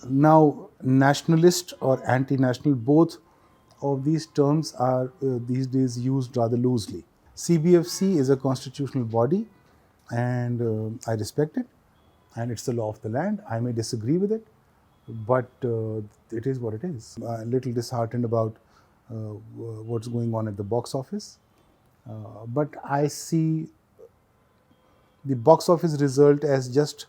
Now, nationalist or anti-national, both of these terms are these days used rather loosely. CBFC is a constitutional body, and I respect it, and it's the law of the land. I may disagree with it, but it is what it is. I'm a little disheartened about what's going on at the box office, but I see the box office result as just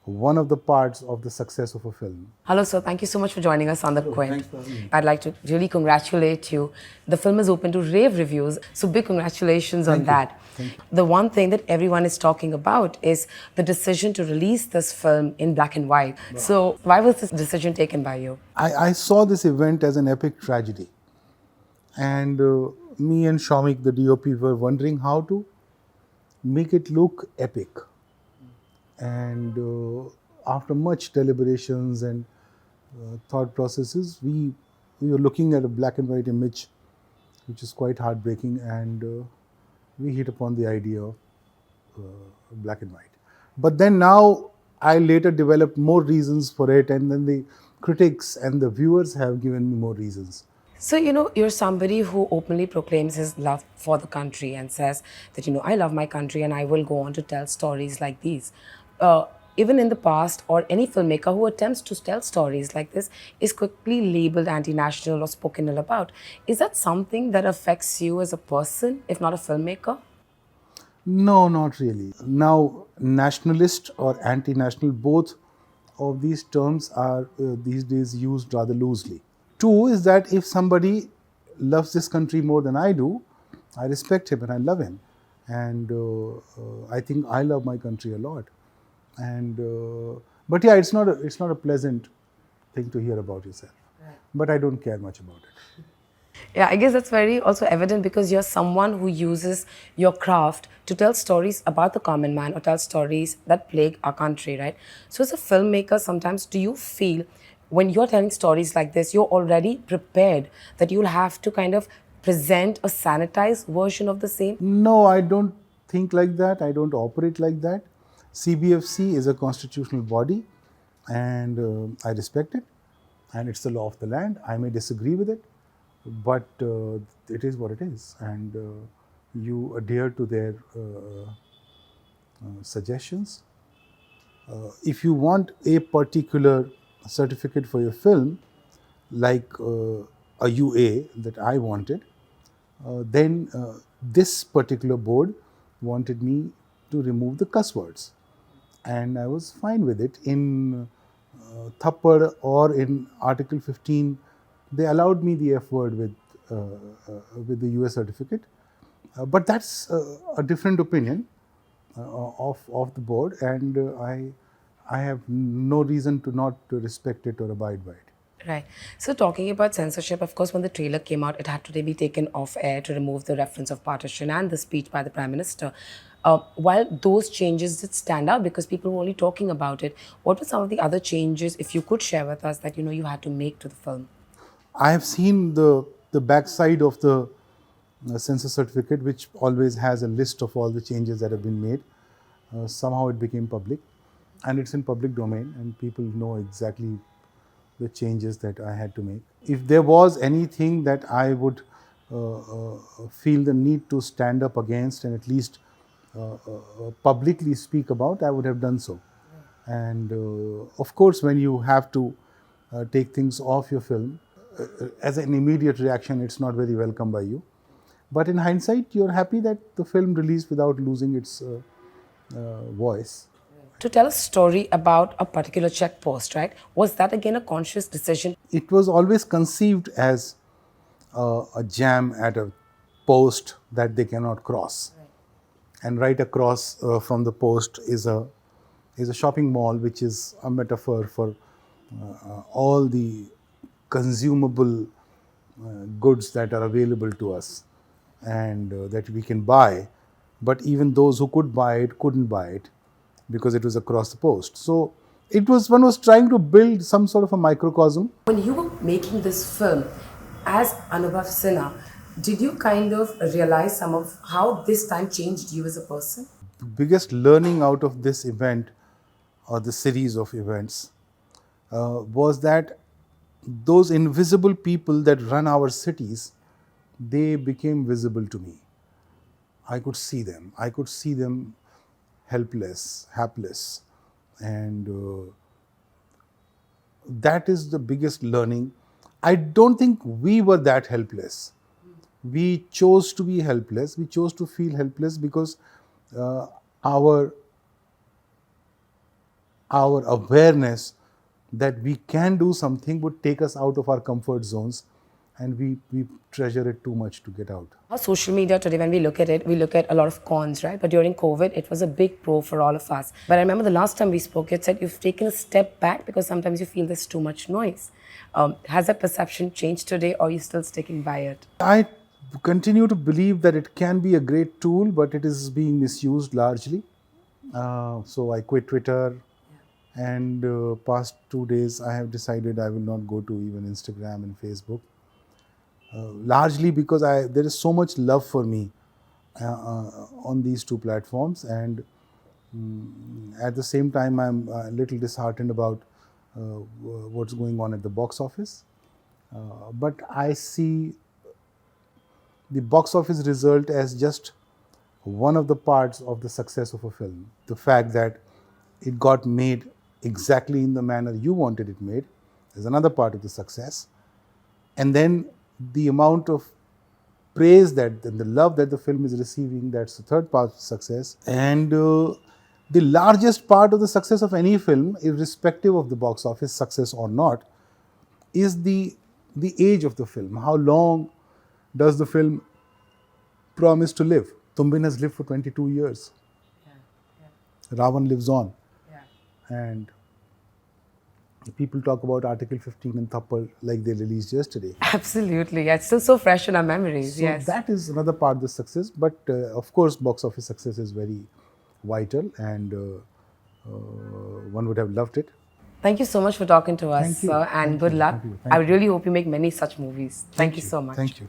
one of the parts of the success of a film. Hello, sir. Thank you so much for joining us on the Quint. Thanks for having me. I'd like to really congratulate you. The film is open to rave reviews, so big congratulations on that. Thank you. The one thing that everyone is talking about is the decision to release this film in black and white. Wow. So, why was this decision taken by you? I saw this event as an epic tragedy, and me and Shamik, the DOP, were wondering how to make it look epic. And after much deliberations and thought processes, we were looking at a black and white image, which is quite heartbreaking, and we hit upon the idea of black and white. But then now, I later developed more reasons for it, and then the critics and the viewers have given me more reasons. So, you're somebody who openly proclaims his love for the country and says that, I love my country and I will go on to tell stories like these. Even in the past, or any filmmaker who attempts to tell stories like this is quickly labeled anti-national or spoken ill about. Is that something that affects you as a person, if not a filmmaker? No, not really. Now, nationalist or anti-national, both of these terms are these days used rather loosely. Two is that if somebody loves this country more than I do, I respect him and I love him. And I think I love my country a lot. And but yeah, it's not a pleasant thing to hear about yourself. Right. But I don't care much about it. Yeah, I guess that's very also evident because you're someone who uses your craft to tell stories about the common man or tell stories that plague our country, right? So as a filmmaker, sometimes do you feel when you're telling stories like this, you're already prepared that you'll have to kind of present a sanitized version of the same? No, I don't think like that. I don't operate like that. CBFC is a constitutional body, and I respect it, and it's the law of the land. I may disagree with it, but it is what it is, and you adhere to their suggestions. If you want a particular certificate for your film, like a UA that I wanted, then this particular board wanted me to remove the cuss words, and I was fine with it. In Thappad or in Article 15, they allowed me the F word with the US certificate, but that's a different opinion of the board, and I have no reason to not respect it or abide by it. Right. So talking about censorship, of course, when the trailer came out, it had to be taken off air to remove the reference of partition and the speech by the Prime Minister. While those changes did stand out because people were only talking about it, what were some of the other changes, if you could share with us, that you had to make to the film? I have seen the backside of the censor certificate, which always has a list of all the changes that have been made. Somehow it became public, and it's in public domain, and people know exactly the changes that I had to make. If there was anything that I would feel the need to stand up against and at least publicly speak about, I would have done so. And of course, when you have to take things off your film, as an immediate reaction, it's not very welcome by you. But in hindsight, you're happy that the film released without losing its voice. To tell a story about a particular check post, right? Was that again a conscious decision? It was always conceived as a jam at a post that they cannot cross. Right. And right across from the post is a shopping mall, which is a metaphor for all the consumable goods that are available to us and that we can buy. But even those who could buy it couldn't buy it because it was across the post. So one was trying to build some sort of a microcosm. When you were making this film as Anubhav Sinha, did you kind of realize some of how this time changed you as a person? The biggest learning out of this event or the series of events was that those invisible people that run our cities, they became visible to me. I could see them. I could see them helpless, hapless, and that is the biggest learning. I don't think we were that helpless. We chose to be helpless. We chose to feel helpless because uh, our our awareness that we can do something would take us out of our comfort zones, and we treasure it too much to get out. How social media today, when we look at it, we look at a lot of cons, right? But during COVID, it was a big pro for all of us. But I remember the last time we spoke, you said you've taken a step back because sometimes you feel there's too much noise. Has that perception changed today, or are you still sticking by it? I continue to believe that it can be a great tool, but it is being misused largely. So I quit Twitter, and past 2 days I have decided I will not go to even Instagram and Facebook. Largely because there is so much love for me on these two platforms, and at the same time I'm a little disheartened about what's going on at the box office. But I see the box office result as just one of the parts of the success of a film. The fact that it got made exactly in the manner you wanted it made is another part of the success. And then the amount of praise that and the love that the film is receiving, that's the third part of success. And the largest part of the success of any film, irrespective of the box office success or not, is the age of the film. How long does the film promise to live? Tumbin has lived for 22 years. Ravan lives on. And people talk about Article 15 and Thappad like they released yesterday. Absolutely. Yeah, it's still so fresh in our memories. So Yes. that is another part of the success. But of course, box office success is very vital, and one would have loved it. Thank you so much for talking to us, Thank you. sir, and Thank good you. luck. Thank you. Thank I you. really hope you make many such movies. Thank you so much. Thank you.